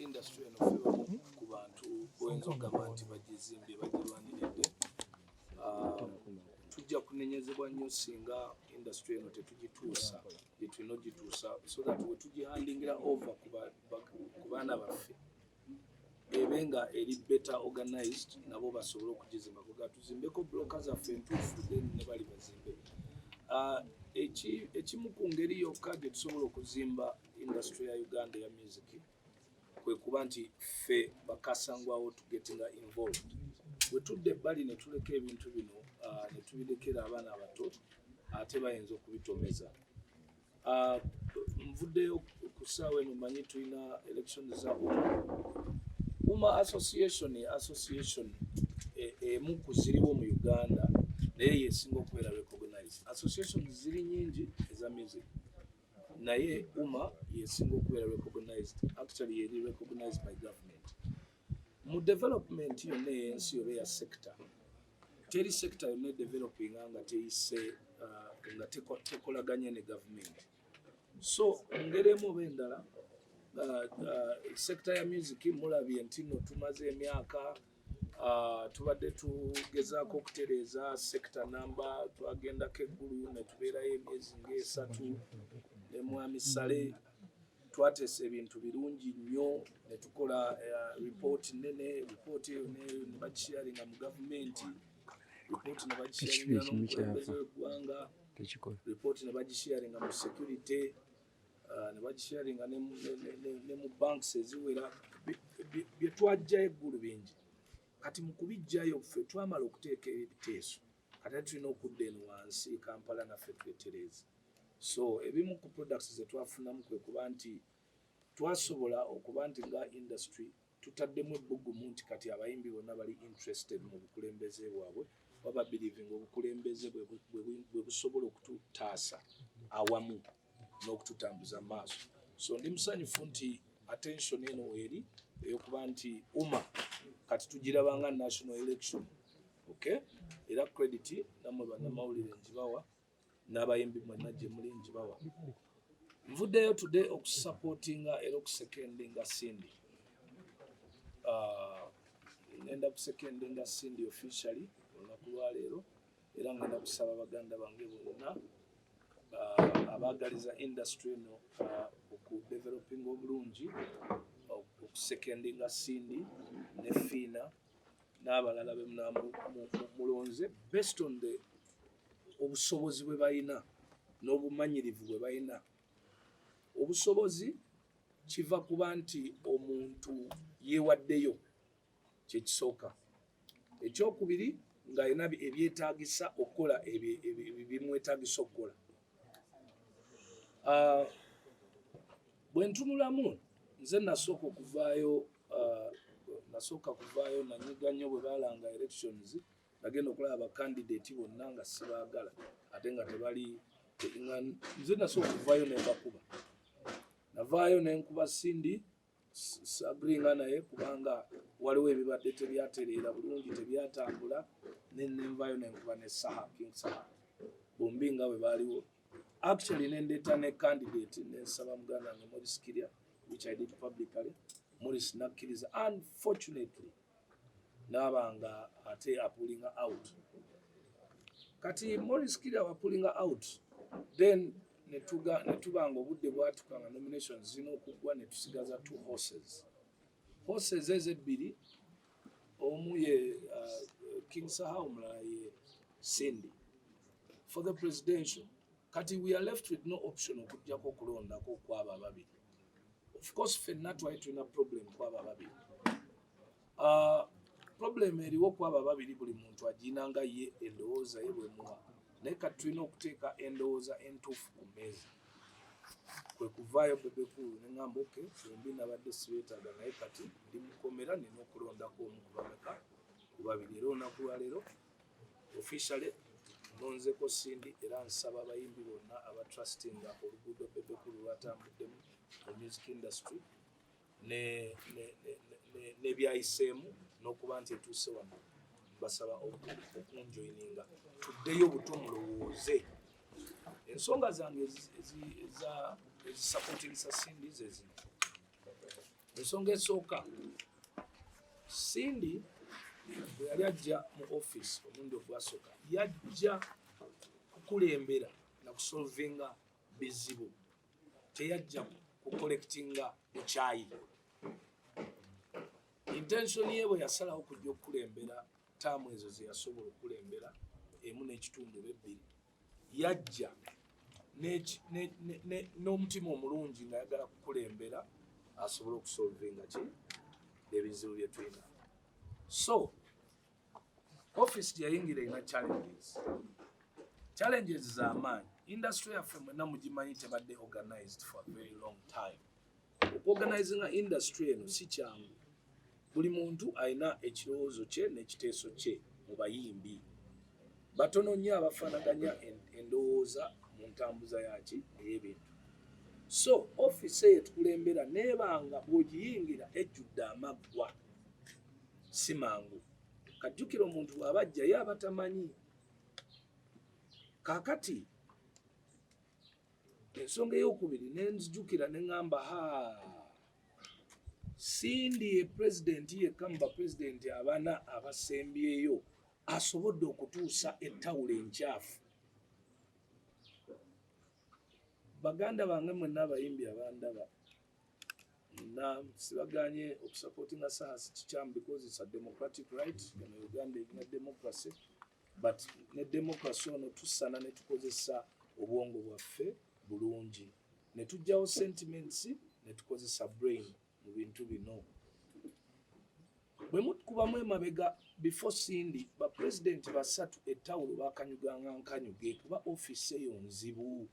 industry eno ffe bamu ku bantu boyinza okugamba nti bagizimbye bagirwaniridde. Tujja kunenyezebwa nnyo singa industry eno tetugituusa gye tulina ogituusa, so that we tugihandingira over ku baana baffe ebe nga eri better organized, nabo basobole okugizimba kuga tuzimbeko bloka zaffe entuufu then ne bali bazimbe. Ekimu ku ngeri yokka gye tusobola okuzimba industry ya Uganda ya music kwe kuba nti ffe bakasangwawo tugetinga involved. Bwe tudde ebbali ne tuleka ebintu bino ne tubirekera abaana abato ate bayinza okubitomeza. Nvuddeyo ku ssaawa eno manyi tulina elections za UMA association emu ku ziriwo mu Uganda naye yesinga okubeera recognized. Associations ziri nyingi eza music naye UMA yesinga okubeera recognized, actually yeri recognized by government. Mu development yonna ey'ensi oba eya sector, teri sector yonna developing nga teyise nga tekolaganye ne government. So ngeri emu oba endala sector ya music mulabye nti no tumaze emyaka tubadde tugezaako okutereeza sector namba, twagendako eggulu ne tubeerayo emyezi ng'esatu ne mwami Sale twateesa ebintu birungi nnyo ne tukola report nene, report eyo ne bagisharinga mu gavumenti, report ne bagisharinga n'omukulembeze w'eggwanga, report ne bagisharinga mu security, ne bagisharinga ne mu banks eziwera. Bye twajjayo eggulu bingi. Kati mu kubijjayo ffe twamala okuteeka ebiteeso kati tulina okudda eno wansi Kampala naffe twetereeze. So ebimu ku products ze twafunamu kwe kuba nti twasobola okuba nti nga industry tutaddemu ebbugumu nti kati abayimbi bonna bali interested mu bukulembeze bwabwe, baba believing obukulembeze bwe busobola okututaasa awamu n'okututambuza maaso. So ndi musanyufu nti attention eno weeri eyokuba nti UMA kati tugirabanga national election, okay? Era credit namwe bannamawulire njibawa n'abayimbi mwenna gye muli njibawa. Nvuddeyo today okusupportinga era okusecondinga Cindy. Ngenda kusecondinga Cindy officially olunaku lwa leero era ngenda kusaba baganda bange bonna abaagaliza industry eno okudevelopinga obulungi okusecondinga Cindy ne Fiina n'abalala be mulonze based on the obusobozi bwe balina n'obumanyirivu bwe balina. Obusobozi kiva kuba nti omuntu yeewaddeyo kyekisooka. Ekyokubiri ng'alina ebyetaagisa okukola bimwetaagisa okukola. Bwe ntunulamu nze nasooka kuvaayo nanyiga nnyo bwe baalanga elections, nagenda okulaba abakandidate bonna nga sibaagala ate nga tebali. Nze nasooka okuvaayo ne mbakuba. Navaayo ne nkuba Cindy, sagringa naye kubanga waliwo ebibadde tebyatereera bulungi, tebyatambula, ne nvaayo ne nkuba ne Saha, King Saha, bombi nga bwe baaliwo. Actually nendeeta ne candidate ne nsaba muganda wange Morris Kirya, which I did publicly. Morris nakkiriza, unfortunately n'abanga ate pulling out. Kati Morris Kirya wa pulling out, then netubanga obudde bwatukanga nominations zino okugwa ne tusigaza 2 horses. Horses ezebbiri, omu ye King Saha, omulala ye Cindy for the presidential. Kati we are left with no option okujjako okulondako kwabo ababiri. Of course ffenna twali tulina problem kwabo ababiri. Problem eriwo kwabo ababiri buli muntu agiinanga ye endowooza ye bwemuwa. Naye kati tulina okuteeka endowooza entuufu ku mmeeza. Kwe kuvaayo Bebe ne ngamba okay, bombi nabadde sibeetaaga naye kati ndi mukomera nina okulondako omu ku bameka ku babiri. Era olunaku lwa leero officially nonzeko Cindy era nsaba abayimbi bonna abatrustinga oluguudo Bebe lwatambuddemu mu music industry n'ebyayiseemu n'okuba nti etuuse wano, basaba okunjoyininga tuddeyo buto mulowooze. Ensonga zange ezisupportingisa Cindy ze zino. ensonga esooka Sindi bwe yali ajja mu office omulundi ogwasooka yajja kukulembera na kusolvinga bizibu teyajja kukollectinga bukyayi. Intention ye bwe yasalawo kujja okukulembera taamu ezo ze yasobola okukulembera emu n'ekitundu ebbiri yajja n'omutima omulungi nga yagala kukulembera asobole okusolvinga ki ebizibu bye tulina. So office yayingira erina challenges z'amaanyi. Industry yaffe mwenna mugimanyi tebadde organized for a very long time. Okuorganizinga industry eno si kyangu. Buli muntu alina ekirowoozo kye n'ekiteeso kye mu bayimbi. Batono nnyo abafaanaganya endowooza mu ntambuza yaki ey'ebintu. So office eyo tukulembera neebanga bw'ogiyingira ejjudde amaggwa si mangu. Kajjukira omuntu bw'abajja ye aba tamanyi. Kaakati ensonga ey'okubiri ne nzijukira ne ŋŋamba Sindi ye pulezidenti yekka mu bapulezidenti abana abasembyeyo asobodde okutuusa ettawulo enkyafu. Baganda bange mwenna abayimbi abandaba na sibaganye okusupportinga Saha kikyamu because it's a democratic right. Uganda erina democracy, but ne democracy ono tussana ne tukozesa obwongo bwaffe bulungi ne tujjawo sentiments ne tukozesa brain mu bintu bino. Bwe mutukubamu emabega before Sindi bapulezidenti basatu ettawulo bakanyuganga nkanyuge kuba office eyo nzibu.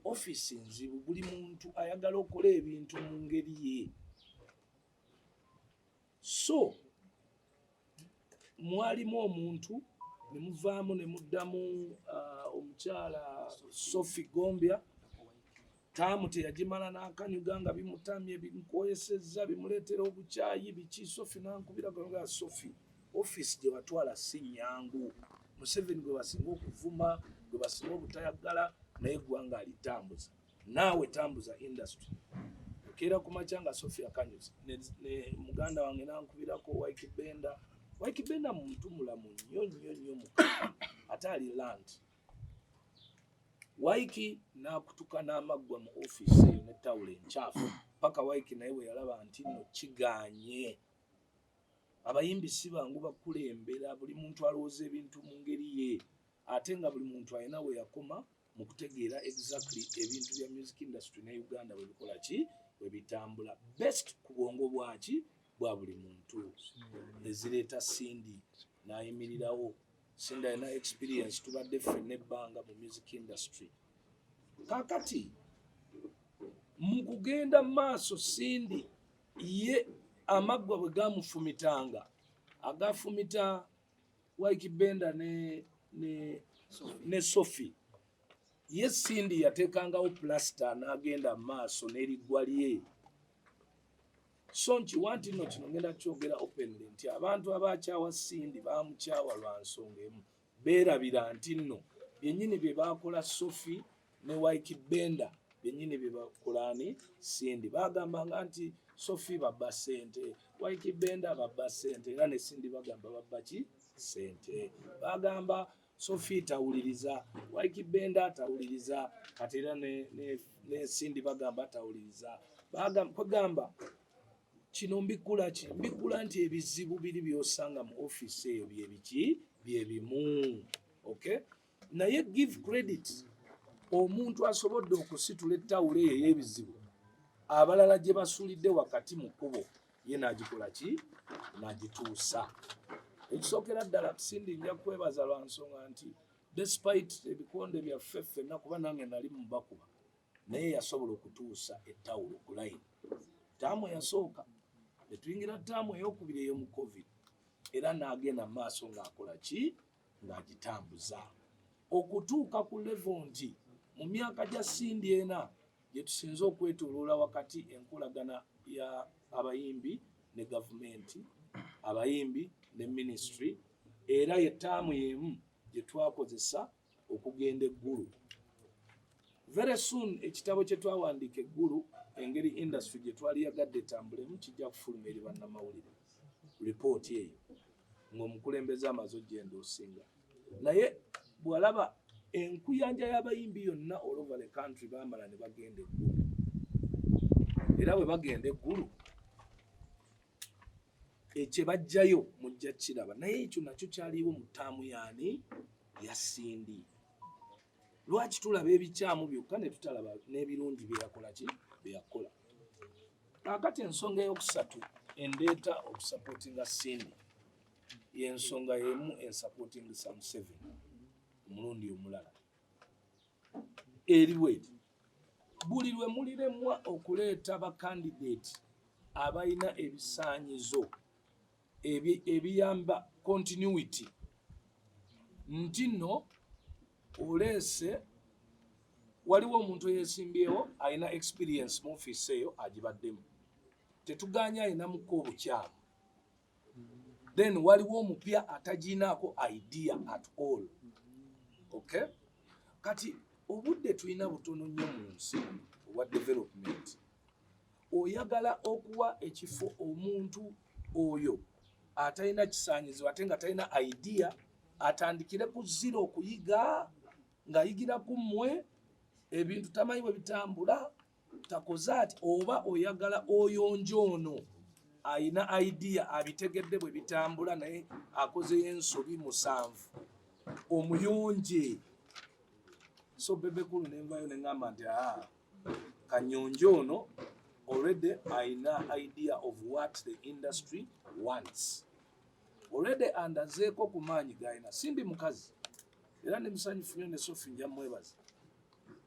Office nzibu, buli muntu ayagala okola ebintu mu ngeri ye. So mwalimu omuntu ne muvaamu ne muddamu omukyala Sophie Gombya taamu teyagimala n'akanyuga nga bimutamye bimukoyesezza bimuleetera obukyayi biki. Sophie n'ankubira ga Sophie office gye watwala si nnyangu. Museveni gwe basinga okuvuma gwe basinga obutayagala naye eggwanga alitambuza. Naawe tambuza industry. Okeera ku makya nga Sophie akanyuza ne muganda wange n'ankubirako Waikibenda muntu mulamu nnyo mukama ate ali land. Waiki n'akutuka n'amaggwa mu office eyo n'ettawulo enkyafu paka Waiki naye bwe yalaba nti nno kiganye. Abayimbi si bangu bakulembera, buli muntu alowooza ebintu mu ngeri ye ate nga buli muntu alina we yakoma mu kutegeera exactly ebintu bya music industry ne Uganda bwe bikola ki bwe bitambula best ku bwongo bwaki bwa buli muntu. Ezireeta Sindi n'ayimirirawo. Sindi alina experience tubadde ffenna ebbanga mu music industry. Kaakati mu kugenda maaso Sindi ye amaggwa bwe gamufumitanga agafumita Waikibenda ne Sophie ye Sindi yateekangawo plaster n'agenda maaso n'eriggwa lye. So nkiwa nti nno kino ngenda kyogera openly nti abantu abakyawa Sindi bamukyawa lwa nsonga emu. Beerabira nti nno byennyini bye baakola Sophie ne Waikibenda byennyini bye bakolani Sindi. Bagambanga nti Sophie babba ssente, Waikibenda babba ssente era ne Sindi bagamba babba ki ssente. Bagamba Sophie tawuliriza, Waikibenda atawuliriza, kati era ne Sindi bagamba atawuliriza. Bagamba kino mbikula ki? Mbikula nti ebizibu biri by'osanga mu office eyo bye biki bye bimu. Okay? Naye give credit omuntu asobodde okusitula ettawulo eyo ey'ebizibu abalala gye basuulidde wakati mu kkubo ye n'agikola ki n'agituusa. Ekisookera ddala Sindi nja kwebaza lwa nsonga nti despite ebikonde byaffe ffenna kuba nange nali mu bakuba naye yasobola okutuusa ettawulo ku line. Taamu yasooka ne tuyingira taamu ey'okubiri ey'omu COVID era n'agenda mu maaso ng'akola ki ng'agitambuza okutuuka ku level nti mu myaka gya Sindi ena gye tusinze okwetooloola wakati enkolagana ya abayimbi ne gavumenti, abayimbi ne ministry, era ye taamu y'emu gye twakozesa okugenda eggulu. Very soon ekitabo kye twawandiika eggulu engeri industry gye twali yagadde etambulemu kijja kufuluma eri bannamawulire ripooti eyo ng'omukulembeze amaze oggenda osinga naye bw'alaba enkuyanja y'abayimbi yonna all over the country baamala ne bagenda eggulu era bwe bagenda eggulu ekye bajjayo mujja kiraba naye ekyo nakyo kyaliwo mu ttaamu yaani ya Sindi. Lwaki tulaba ebikyamu byokka ne tutalaba n'ebirungi byeyakola ki byeyakola. Kakati ensonga eyokusatu endeeta okusapootinga Sindi y'ensonga y'emu ensapootingi Samuseveni omulundi omulala eri bweti buli lwe muliremwa okuleeta bakandideeti abalina ebisaanyizo ebiyamba continuity nti nno oleese waliwo omuntu eyesimbyewo alina experience mu ofiisi eyo agibaddemu tetuganya ayinamuko obukyamu then waliwo omupya ataginaako idea at all. Okay? Kati obudde tulina butono nnyo mu nsi obwa development oyagala okuwa ekifo omuntu oyo atalina kisaanyizo ate nga talina idea atandikire ku zero okuyiga ng'ayigira ku mmwe ebintu tamanyi bwe bitambula takoze ati oba oyagala oyonjo ono ayina idea abitegedde bwe bitambula naye akozeyo ensobi 7 omuyonje. So Bebe kulu nenvayo neŋŋamba nti kanyonjo ono already ayina idea of what the industry wants. Already andazeeko ku maanyi gayina. Sindi mukazi era ne musanyufu nnyo ne Sophie nja mwebaza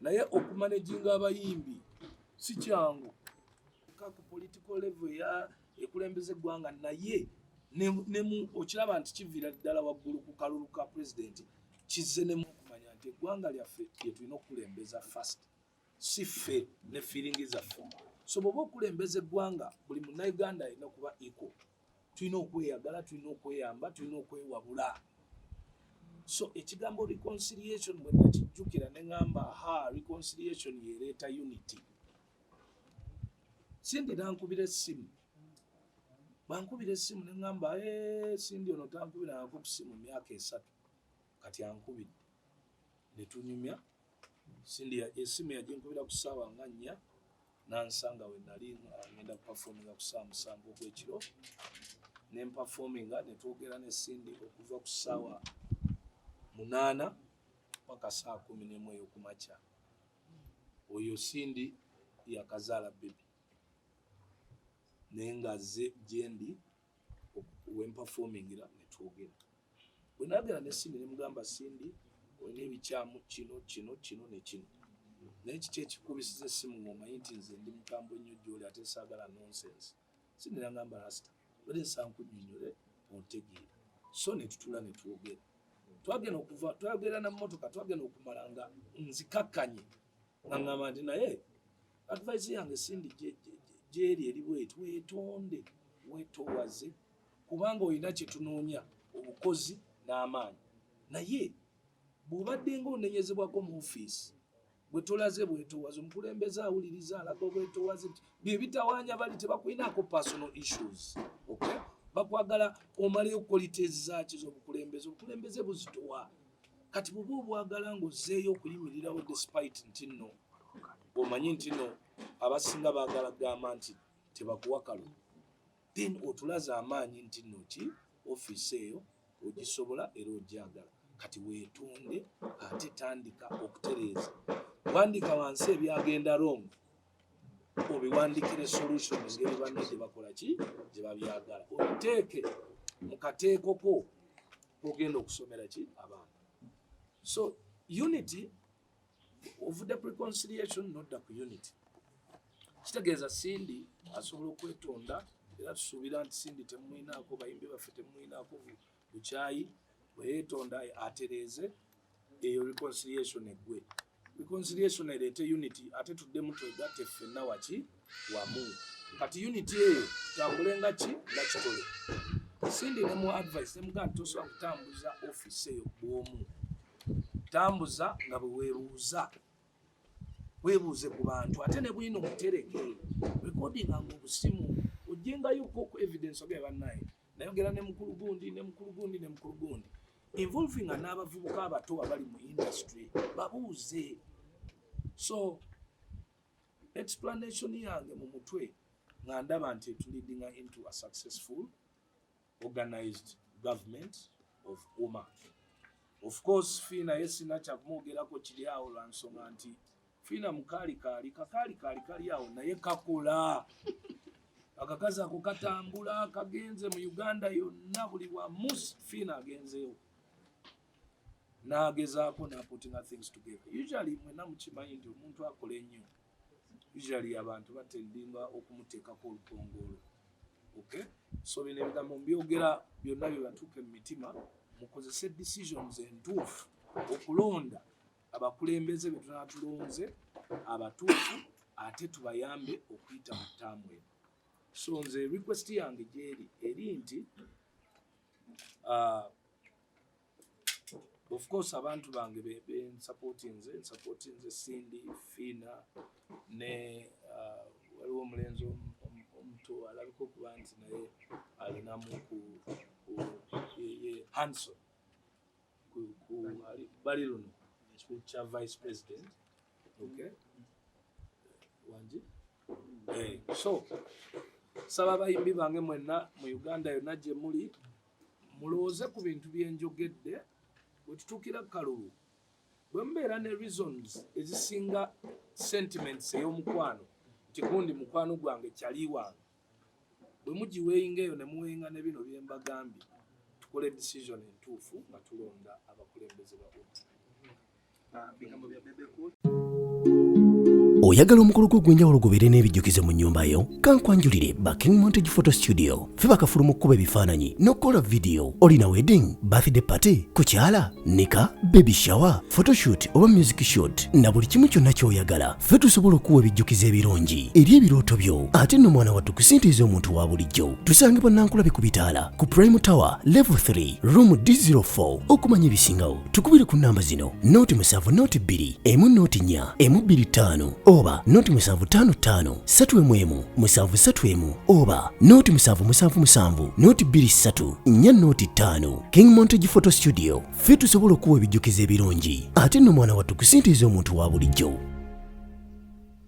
naye okumanejinga abayimbi si kyangu ku political level ekulembeza eggwanga naye ne okiraba nti kiviira ddala waggulu ku kalulu ka pulezidenti kizze ne okumanya nti eggwanga lyaffe lye tulina okulembeza first si ffe ne feelingi zaffe. So bw'oba okulembeza eggwanga buli munnayuganda alina okuba equal. Tulina okweyagala, tulina okweyamba, tulina okwewabula. So ekigambo reconciliation bwe nakijjukira ne ŋŋamba reconciliation yeereeta unity. Sindi nankubira essimu bankubira essimu ne ŋŋamba Sindi ono tankubirangako ku ssimu myaka 3 kati ankubidde ne tunyumya. Sindi essimu yaginkubira ku ssaawa nga 4 nansanga we nali ngenda kupafominga ku ssaawa 7 ogw'ekiro ne mpafominga ne twogera ne Sindi okuva ku ssaawa 8 paka ssaawa 11 ey'okumakya. Oyo Sindi yakazaala Bebe naye ng'azze gye ndi wempafomingira ne twogera. Bwe naagera ne Sindi ne mugamba Sindi olina ebikyamu kino ne kino naye kiki ekikubisiza essimu ng'omanyi nti nze ndi mukambwe nnyo gy'oli ate saagala nonsense. Sindi n'agamba Rasta bale nsankunnyonnyole ontegeere. So ne tutula ne twogera. Twagenda na mmotoka twagenda okumala nga nzikakkanye nga ŋŋamba nti naye advice yange Sindi gyeri eri bweti weetonde weetoowaze kubanga olina kye tunoonya obukozi n'amaanyi naye bw'obadde ng'onenyezebwako mu ofiisi bwe tolaze bwetoowaze omukulembeze awuliriza alaga obwetoowaze bye bitawaanya bali tebakulinaako personal issues. Okay? Bakwagala omaleyo qualities zaaki z'obukulembeze obukulembeze buzitowa kati bw'oba obwagala ng'ozzeeyo okuyimirirawo despite nti nno omanyi nti nno abasinga baagala gamba nti tebakuwa kalulu then otulaza amaanyi nti nno ki ofiisi eyo ogisobola era ogyagala kati weetonde ate tandika okutereeza wandika wansi ebyagenda wrong obiwandikire solutions ngeri banne gye bakola ki gye babyagala obiteeke mu kateeko ko ogenda okusomera ki abantu. So unity ovudde ku reconciliation nodda ku unity kitegeeza Sindi asobola okwetonda era tusuubira nti Sindi temuyinaako bayimbi baffe temuyinaako bukyayi bwe yeetonda atereeze eyo reconciliation eggwe. Reconciliation ereete unity ate tuddemu twegatte ffenna waki wamu kati unity eyo tutambule nga ki nga kitole. Sindi ne mu advice ne mugamba tosobola kutambuza ofiisi eyo bw'omu tambuza nga bwe weebuuza webuuze ku bantu ate ne bwino mutereke recordinga mu busimu ojjengayo ku evidence oge bannaye nayogera ne mukulu gundi involving n'abavubuka abato abali mu industry babuuze. So explanation yange mu mutwe nga ndaba nti leading into a successful organized government of Umma. Of course Fina yesina kyakumwogerako kiri awo lwansonga nti Fina mukali kali awo naye kakola akakazi ako katambula kagenze mu Uganda yonna buli wamu Fina agenzeewo nagezaako na putting things together. Usually mwena mukimanyi nti omuntu akola ennyo usually abantu batendinga okumuteekako olukongolo. Okay, so bino ebigambo mbyogera byonna bibatuuke mu mitima mukozese decisions entuufu okulonda abakulembeze be tunatulonze abatuufu ate tubayambe okuyita mu ttaamu eno. So nze request yange gyeri eri nti of course abantu bange supporting nze Cindy Fina ne waliwo omulenzi omuto alabika okuba nti naye alinamu ku Hanson bali luno kya vice president. Okay, wanji so saba bayimbi bange mwenna mu Uganda yonna gye muli mulowooze ku bintu byenjogedde bwe tutuukira kalulu bwe mbeera ne reasons ezisinga sentiments ey'omukwano nti gundi mukwano gwange kyali wange bwe mugiweeyinga eyo ne muweeyinga ne bino bye mbagambye tukole decision entuufu nga tulonda abakulembeze ba bigambo bya Bebe cool. Oyagala omukolo gw'enjawulo gubeere n'ebijjukize mu nnyumba yo kankwanjulire Backing Montage Photo Studio ffe bakafuluma okukuba ebifaananyi n'okukola video. Olina wedding, birthday party, kukyala, nika, baby shower, photoshoot oba music shoot na buli kimu kyonna ky'oyagala ffe tusobola okuwa ebijjukize ebirungi eri ebirooto byo ate nno mwana wattu kusintiiza omuntu wa bulijjo. Tusangibwa Nankulabe ku Bitaala ku Prime Tower Level 3 Room D04. Okumanya ebisingawo tukubire ku nnamba zino 07 2 1 4 1 oba 0755 3 731 oba 0777 23 4 King Montage Photo Studio ffe tusobola okuwa ebijjukize ebirungi ate nno mwana wattu kusintiiza omuntu wa bulijjo.